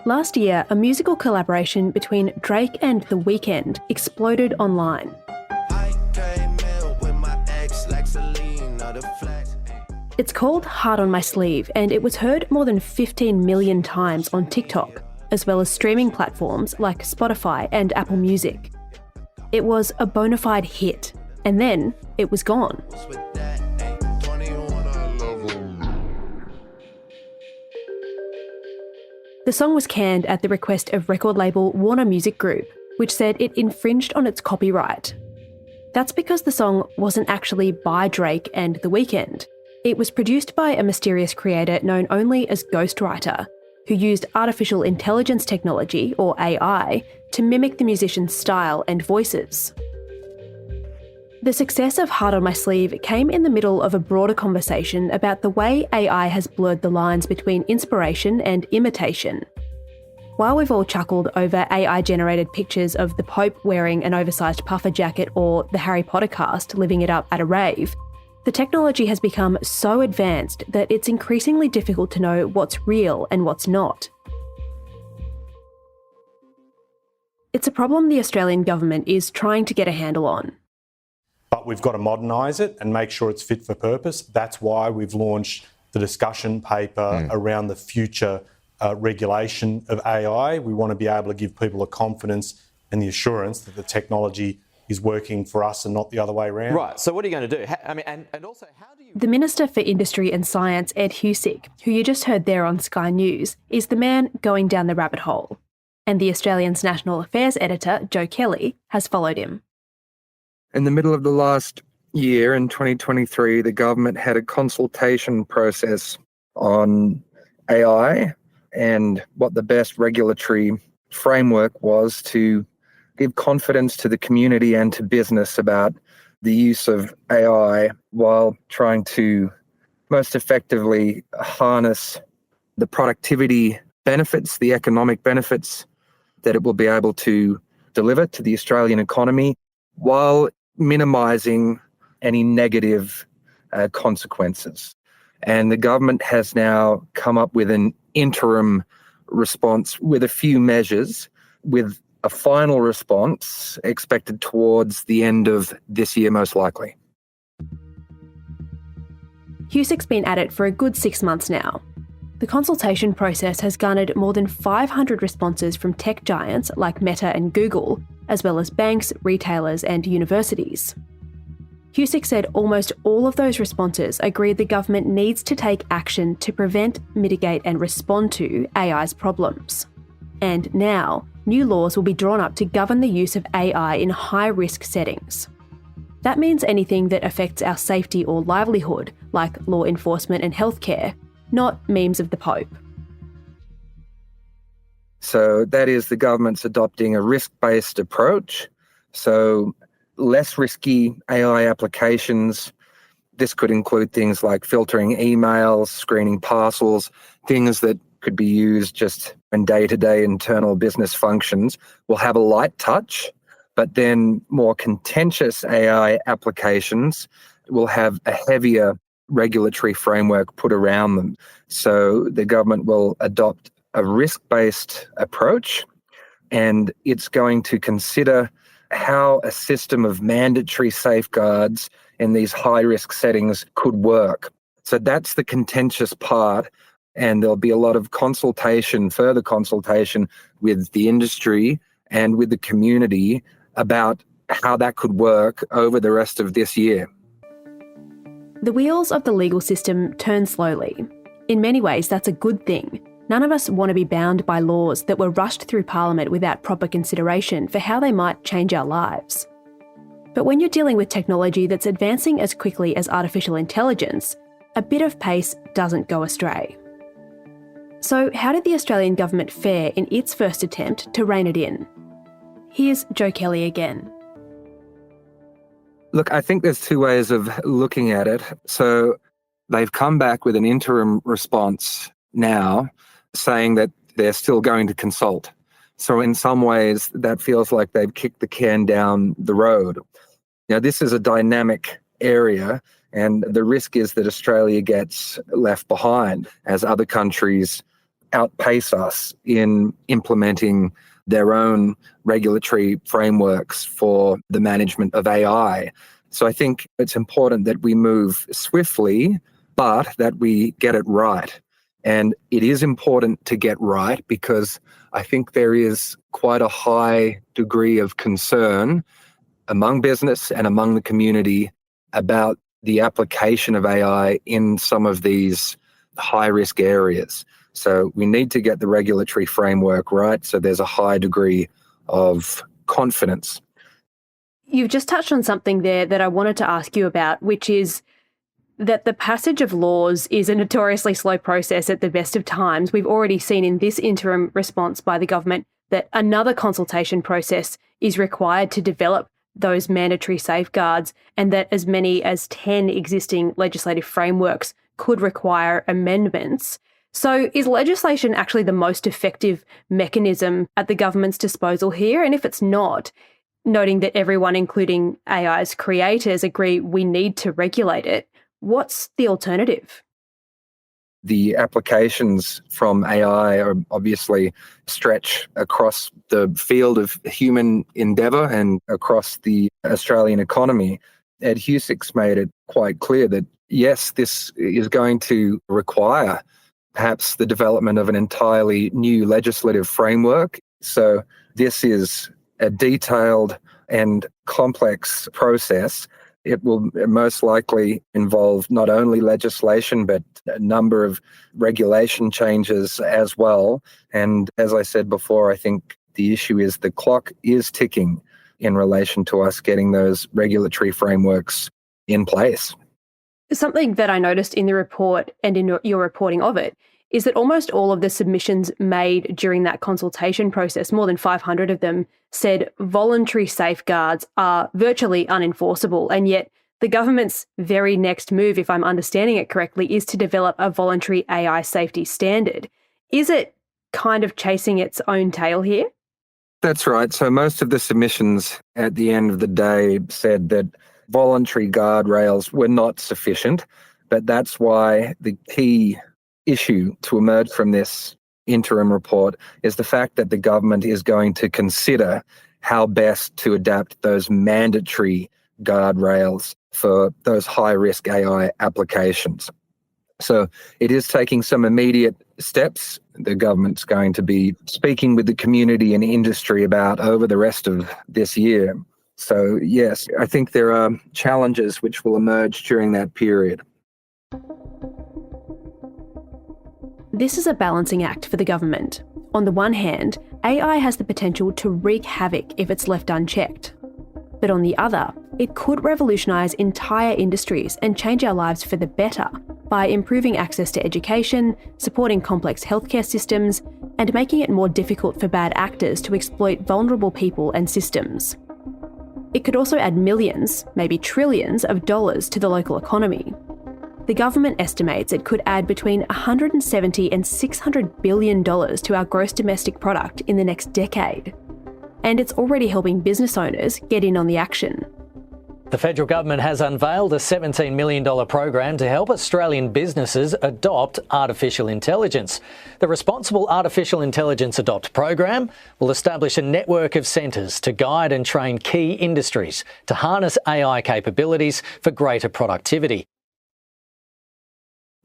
Last year, a musical collaboration between Drake and The Weeknd exploded online. It's called Heart on My Sleeve, and it was heard more than 15 million times on TikTok, as well as streaming platforms like Spotify and Apple Music. It was a bona fide hit, and then it was gone. The song was canned at the request of record label Warner Music Group, which said it infringed on its copyright. That's because the song wasn't actually by Drake and The Weeknd. It was produced by a mysterious creator known only as Ghostwriter, who used artificial intelligence technology, or AI, to mimic the musician's style and voices. The success of Heart on My Sleeve came in the middle of a broader conversation about the way AI has blurred the lines between inspiration and imitation. While we've all chuckled over AI-generated pictures of the Pope wearing an oversized puffer jacket or the Harry Potter cast living it up at a rave, the technology has become so advanced that it's increasingly difficult to know what's real and what's not. It's a problem the Australian government is trying to get a handle on. But we've got to modernise it and make sure it's fit for purpose. That's why we've launched the discussion paper around the future regulation of AI. We want to be able to give people the confidence and the assurance that the technology is working for us and not the other way around. Right, so what are you going to do? And also, how do you... The Minister for Industry and Science, Ed Husic, who you just heard there on Sky News, is the man going down the rabbit hole. And the Australian's National Affairs editor, Joe Kelly, has followed him. In the middle of the last year, in 2023, the government had a consultation process on AI and what the best regulatory framework was to give confidence to the community and to business about the use of AI while trying to most effectively harness the productivity benefits, the economic benefits that it will be able to deliver to the Australian economy, while minimising any negative consequences. And the government has now come up with an interim response with a few measures, with a final response expected towards the end of this year, most likely. Husic's been at it for a good 6 months now. The consultation process has garnered more than 500 responses from tech giants like Meta and Google, as well as banks, retailers and universities. Husic said almost all of those responses agreed the government needs to take action to prevent, mitigate and respond to AI's problems. And now, new laws will be drawn up to govern the use of AI in high-risk settings. That means anything that affects our safety or livelihood, like law enforcement and healthcare, not memes of the Pope. So that is the government's adopting a risk-based approach. So less risky AI applications. This could include things like filtering emails, screening parcels, things that could be used just in day-to-day internal business functions will have a light touch, but then more contentious AI applications will have a heavier regulatory framework put around them. So the government will adopt a risk-based approach, and it's going to consider how a system of mandatory safeguards in these high-risk settings could work. So that's the contentious part, and there'll be a lot of consultation, further consultation with the industry and with the community about how that could work over the rest of this year. The wheels of the legal system turn slowly. In many ways, that's a good thing. None of us want to be bound by laws that were rushed through Parliament without proper consideration for how they might change our lives. But when you're dealing with technology that's advancing as quickly as artificial intelligence, a bit of pace doesn't go astray. So how did the Australian government fare in its first attempt to rein it in? Here's Joe Kelly again. Look, I think there's two ways of looking at it. So they've come back with an interim response now saying that they're still going to consult. So in some ways, that feels like they've kicked the can down the road. Now, this is a dynamic area, and the risk is that Australia gets left behind as other countries outpace us in implementing their own regulatory frameworks for the management of AI. So I think it's important that we move swiftly, but that we get it right. And it is important to get right because I think there is quite a high degree of concern among business and among the community about the application of AI in some of these high-risk areas. So we need to get the regulatory framework right so there's a high degree of confidence. You've just touched on something there that I wanted to ask you about, which is that the passage of laws is a notoriously slow process at the best of times. We've already seen in this interim response by the government that another consultation process is required to develop those mandatory safeguards, and that as many as 10 existing legislative frameworks could require amendments. So is legislation actually the most effective mechanism at the government's disposal here? And if it's not, noting that everyone, including AI's creators, agree we need to regulate it, what's the alternative? The applications from AI are obviously stretch across the field of human endeavour and across the Australian economy. Ed Husic's made it quite clear that, yes, this is going to require perhaps the development of an entirely new legislative framework. So this is a detailed and complex process. It will most likely involve not only legislation, but a number of regulation changes as well. And as I said before, I think the issue is the clock is ticking in relation to us getting those regulatory frameworks in place. Something that I noticed in the report and in your reporting of it is that almost all of the submissions made during that consultation process, more than 500 of them, said voluntary safeguards are virtually unenforceable. And yet the government's very next move, if I'm understanding it correctly, is to develop a voluntary AI safety standard. Is it kind of chasing its own tail here? That's right. So most of the submissions at the end of the day said that voluntary guardrails were not sufficient, but that's why the key issue to emerge from this interim report is the fact that the government is going to consider how best to adapt those mandatory guardrails for those high-risk AI applications. So it is taking some immediate steps the government's going to be speaking with the community and industry about over the rest of this year. So yes, I think there are challenges which will emerge during that period. This is a balancing act for the government. On the one hand, AI has the potential to wreak havoc if it's left unchecked. But on the other, it could revolutionise entire industries and change our lives for the better by improving access to education, supporting complex healthcare systems, and making it more difficult for bad actors to exploit vulnerable people and systems. It could also add millions, maybe trillions of dollars to the local economy. The government estimates it could add between $170 and $600 billion to our gross domestic product in the next decade. And it's already helping business owners get in on the action. The federal government has unveiled a $17 million program to help Australian businesses adopt artificial intelligence. The Responsible Artificial Intelligence Adopt program will establish a network of centres to guide and train key industries to harness AI capabilities for greater productivity.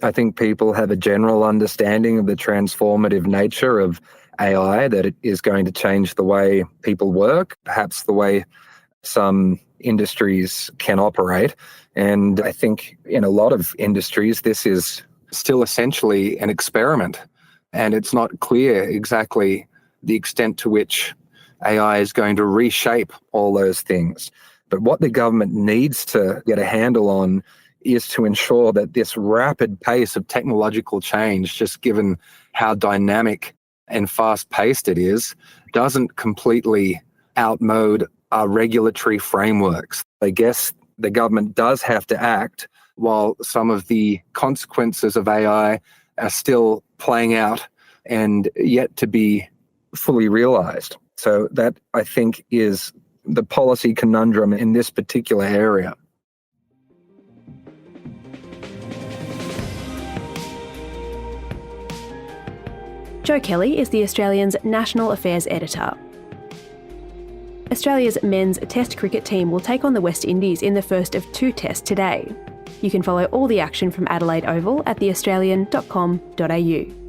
I think people have a general understanding of the transformative nature of AI, that it is going to change the way people work, perhaps the way some industries can operate. And I think in a lot of industries, this is still essentially an experiment. And it's not clear exactly the extent to which AI is going to reshape all those things. But what the government needs to get a handle on is to ensure that this rapid pace of technological change, just given how dynamic and fast-paced it is, doesn't completely outmode our regulatory frameworks. I guess the government does have to act while some of the consequences of AI are still playing out and yet to be fully realised. So that, I think, is the policy conundrum in this particular area. Joe Kelly is the Australian's National Affairs Editor. Australia's men's Test cricket team will take on the West Indies in the first of 2 tests today. You can follow all the action from Adelaide Oval at theaustralian.com.au.